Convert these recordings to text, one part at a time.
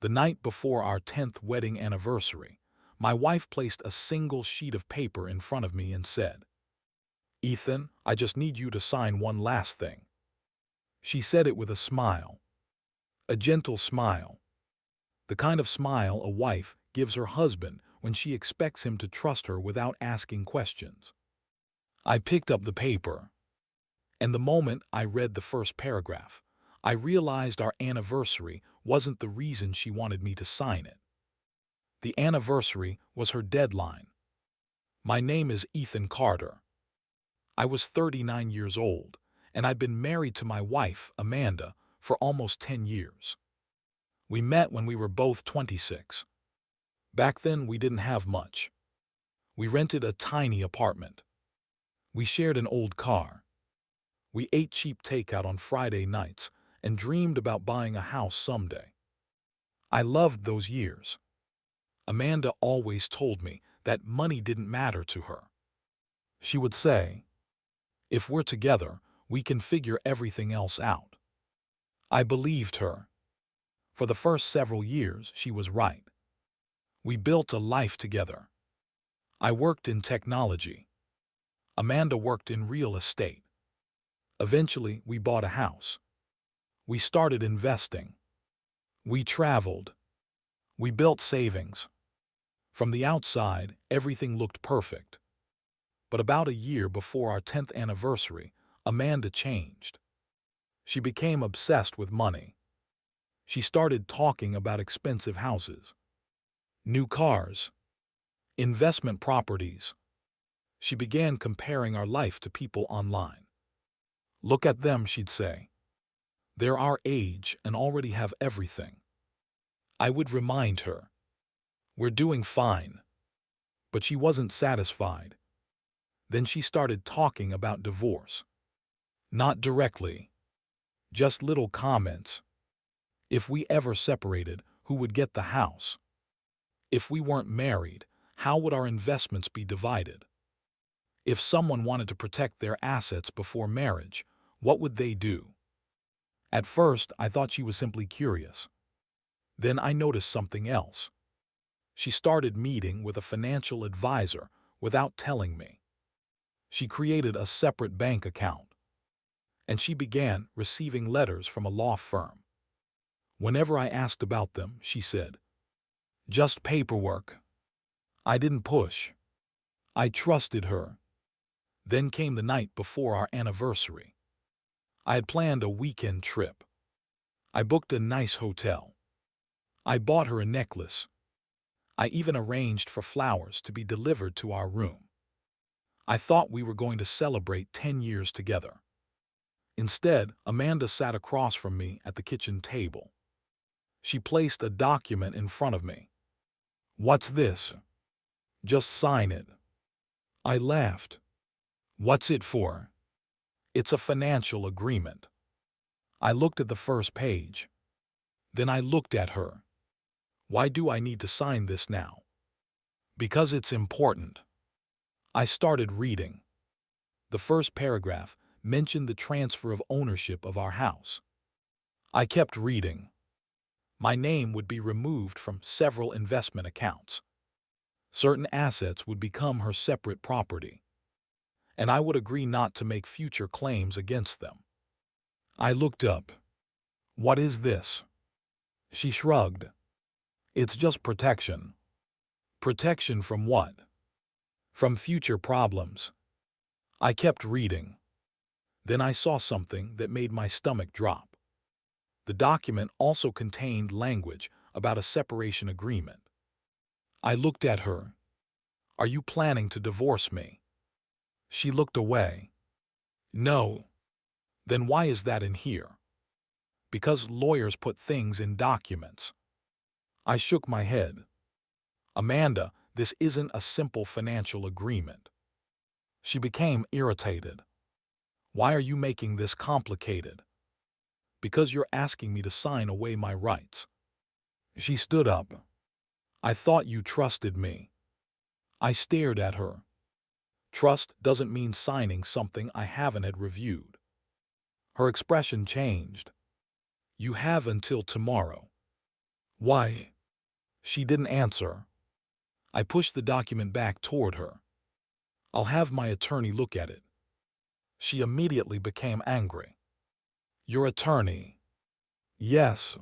The night before our 10th wedding anniversary, my wife placed a single sheet of paper in front of me and said, "Ethan, I just need you to sign one last thing." She said it with a smile, a gentle smile, the kind of smile a wife gives her husband when she expects him to trust her without asking questions. I picked up the paper, and the moment I read the first paragraph, I realized our anniversary wasn't the reason she wanted me to sign it. The anniversary was her deadline. My name is Ethan Carter. I was 39 years old, and I'd been married to my wife, Amanda, for almost 10 years. We met when we were both 26. Back then, we didn't have much. We rented a tiny apartment. We shared an old car. We ate cheap takeout on Friday nights and dreamed about buying a house someday. I loved those years. Amanda always told me that money didn't matter to her. She would say, "If we're together, we can figure everything else out." I believed her. For the first several years, she was right. We built a life together. I worked in technology. Amanda worked in real estate. Eventually, we bought a house. We started investing. We traveled. We built savings. From the outside, everything looked perfect. But about a year before our 10th anniversary, Amanda changed. She became obsessed with money. She started talking about expensive houses, new cars, investment properties. She began comparing our life to people online. "Look at them," she'd say. "They're our age and already have everything." I would remind her, "We're doing fine." But she wasn't satisfied. Then she started talking about divorce. Not directly, just little comments. If we ever separated, who would get the house? If we weren't married, how would our investments be divided? If someone wanted to protect their assets before marriage, what would they do? At first, I thought she was simply curious. Then I noticed something else. She started meeting with a financial advisor without telling me. She created a separate bank account, and she began receiving letters from a law firm. Whenever I asked about them, she said, "Just paperwork." I didn't push. I trusted her. Then came the night before our anniversary. I had planned a weekend trip. I booked a nice hotel. I bought her a necklace. I even arranged for flowers to be delivered to our room. I thought we were going to celebrate 10 years together. Instead, Amanda sat across from me at the kitchen table. She placed a document in front of me. "What's this?" "Just sign it." I laughed. "What's it for?" "It's a financial agreement." I looked at the first page. Then I looked at her. "Why do I need to sign this now?" "Because it's important." I started reading. The first paragraph mentioned the transfer of ownership of our house. I kept reading. My name would be removed from several investment accounts. Certain assets would become her separate property, and I would agree not to make future claims against them. I looked up. "What is this?" She shrugged. "It's just protection." "Protection from what?" "From future problems." I kept reading. Then I saw something that made my stomach drop. The document also contained language about a separation agreement. I looked at her. "Are you planning to divorce me?" She looked away. "No." "Then why is that in here?" "Because lawyers put things in documents." I shook my head. "Amanda, this isn't a simple financial agreement." She became irritated. "Why are you making this complicated?" "Because you're asking me to sign away my rights." She stood up. "I thought you trusted me." I stared at her. Trust doesn't mean signing something I haven't had reviewed. Her expression changed. "You have until tomorrow." Why? She didn't answer. I pushed the document back toward her. I'll have my attorney look at it. She immediately became angry. Your attorney? Yes.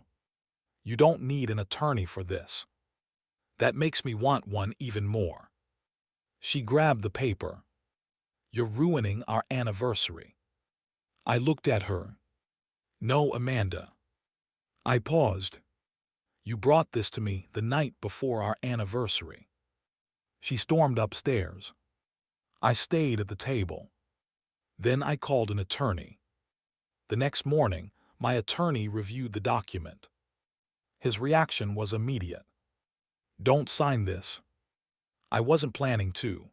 You don't need an attorney for this. That makes me want one even more. She grabbed the paper. You're ruining our anniversary. I looked at her. No, Amanda. I paused. You brought this to me the night before our anniversary. She stormed upstairs. I stayed at the table. Then I called an attorney. The next morning, my attorney reviewed the document. His reaction was immediate. Don't sign this. I wasn't planning to.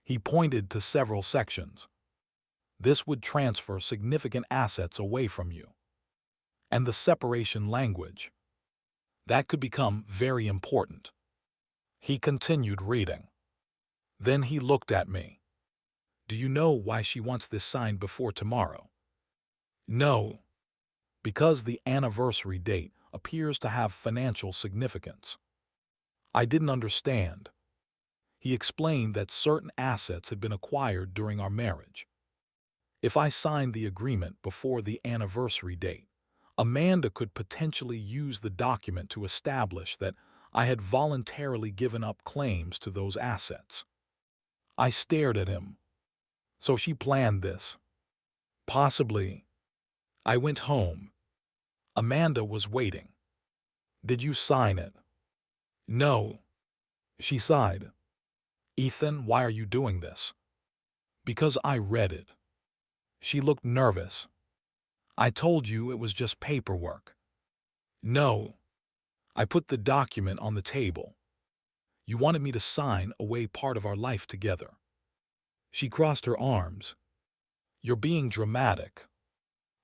He pointed to several sections. This would transfer significant assets away from you. And the separation language. That could become very important. He continued reading. Then he looked at me. Do you know why she wants this signed before tomorrow? No. Because the anniversary date appears to have financial significance. I didn't understand. He explained that certain assets had been acquired during our marriage. If I signed the agreement before the anniversary date, Amanda could potentially use the document to establish that I had voluntarily given up claims to those assets. I stared at him. So she planned this. Possibly. I went home. Amanda was waiting. Did you sign it? No. She sighed. Ethan, why are you doing this? Because I read it. She looked nervous. I told you it was just paperwork. No. I put the document on the table. You wanted me to sign away part of our life together. She crossed her arms. You're being dramatic.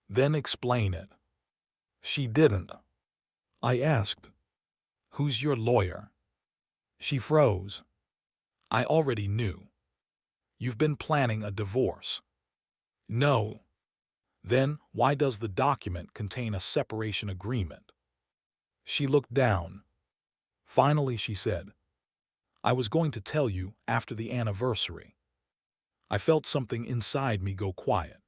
Then explain it. She didn't. I asked, who's your lawyer? She froze. I already knew. You've been planning a divorce. No. Then why does the document contain a separation agreement? She looked down. Finally, she said, I was going to tell you after the anniversary. I felt something inside me go quiet.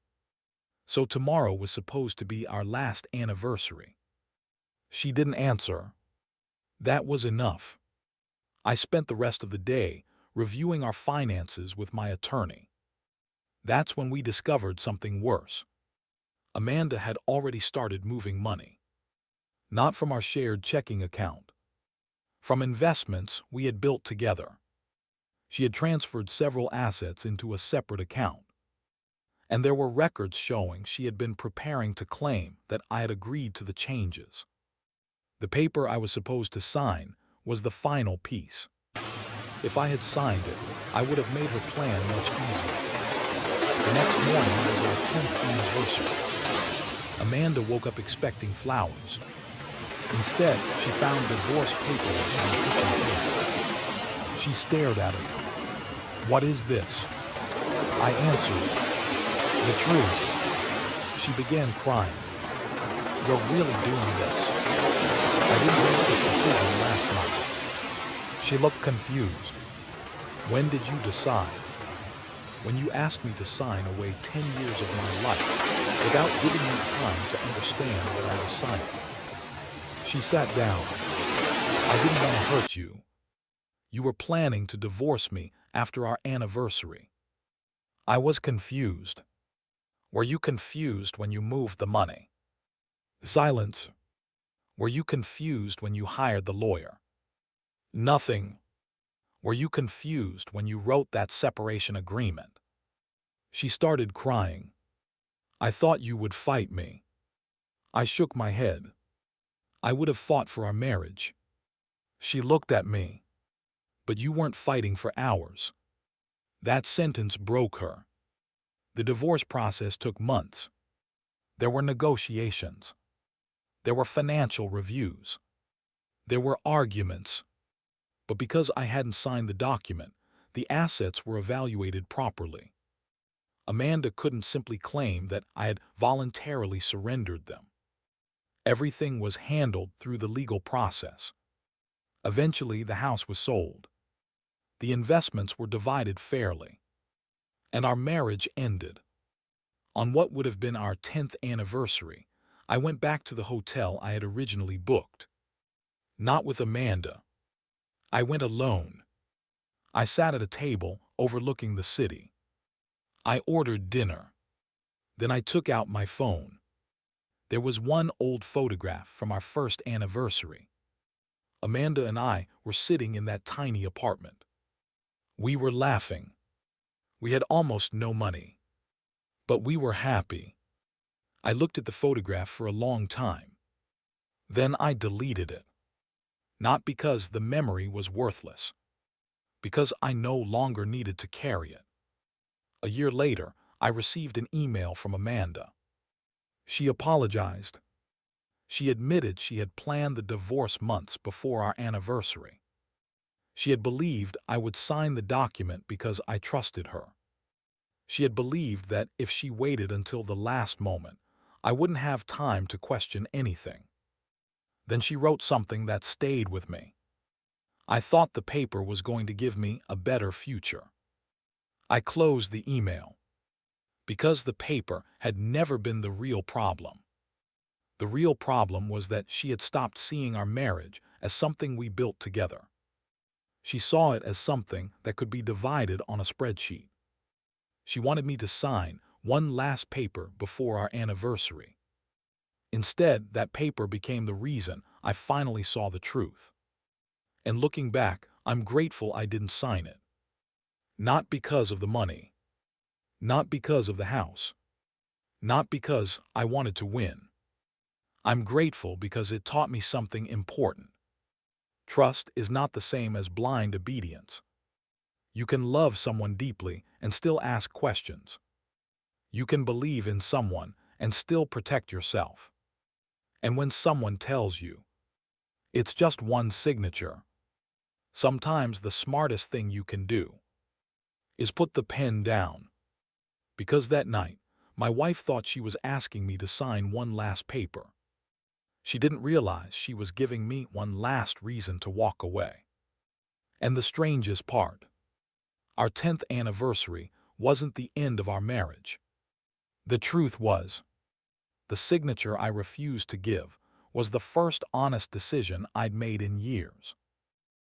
So tomorrow was supposed to be our last anniversary. She didn't answer. That was enough. I spent the rest of the day reviewing our finances with my attorney. That's when we discovered something worse. Amanda had already started moving money. Not from our shared checking account. From investments we had built together. She had transferred several assets into a separate account. And there were records showing she had been preparing to claim that I had agreed to the changes. The paper I was supposed to sign was the final piece. If I had signed it, I would have made her plan much easier. The next morning was our 10th anniversary. Amanda woke up expecting flowers. Instead, she found divorce paperwork on the kitchen table. She stared at it. What is this? I answered, the truth. She began crying. You're really doing this. I didn't make this decision last night. She looked confused. When did you decide? When you asked me to sign away 10 years of my life without giving me time to understand what I was signing. She sat down. I didn't want to hurt you. You were planning to divorce me after our anniversary. I was confused. Were you confused when you moved the money? Silence. Were you confused when you hired the lawyer? Nothing. Were you confused when you wrote that separation agreement? She started crying. I thought you would fight me. I shook my head. I would have fought for our marriage. She looked at me. But you weren't fighting for hours. That sentence broke her. The divorce process took months. There were negotiations. There were financial reviews. There were arguments. But because I hadn't signed the document, the assets were evaluated properly. Amanda couldn't simply claim that I had voluntarily surrendered them. Everything was handled through the legal process. Eventually, the house was sold. The investments were divided fairly, and our marriage ended. On what would have been our 10th anniversary, I went back to the hotel I had originally booked. Not with Amanda. I went alone. I sat at a table overlooking the city. I ordered dinner. Then I took out my phone. There was one old photograph from our first anniversary. Amanda and I were sitting in that tiny apartment. We were laughing. We had almost no money. But we were happy. I looked at the photograph for a long time. Then I deleted it. Not because the memory was worthless, because I no longer needed to carry it. A year later, I received an email from Amanda. She apologized. She admitted she had planned the divorce months before our anniversary. She had believed I would sign the document because I trusted her. She had believed that if she waited until the last moment, I wouldn't have time to question anything. Then she wrote something that stayed with me. I thought the paper was going to give me a better future. I closed the email. Because the paper had never been the real problem. The real problem was that she had stopped seeing our marriage as something we built together. She saw it as something that could be divided on a spreadsheet. She wanted me to sign one last paper before our anniversary. Instead, that paper became the reason I finally saw the truth. And looking back, I'm grateful I didn't sign it. Not because of the money. Not because of the house. Not because I wanted to win. I'm grateful because it taught me something important. Trust is not the same as blind obedience. You can love someone deeply and still ask questions. You can believe in someone and still protect yourself. And when someone tells you, it's just one signature, sometimes the smartest thing you can do is put the pen down. Because that night, my wife thought she was asking me to sign one last paper. She didn't realize she was giving me one last reason to walk away. And the strangest part, our 10th anniversary wasn't the end of our marriage. The truth was, the signature I refused to give was the first honest decision I'd made in years.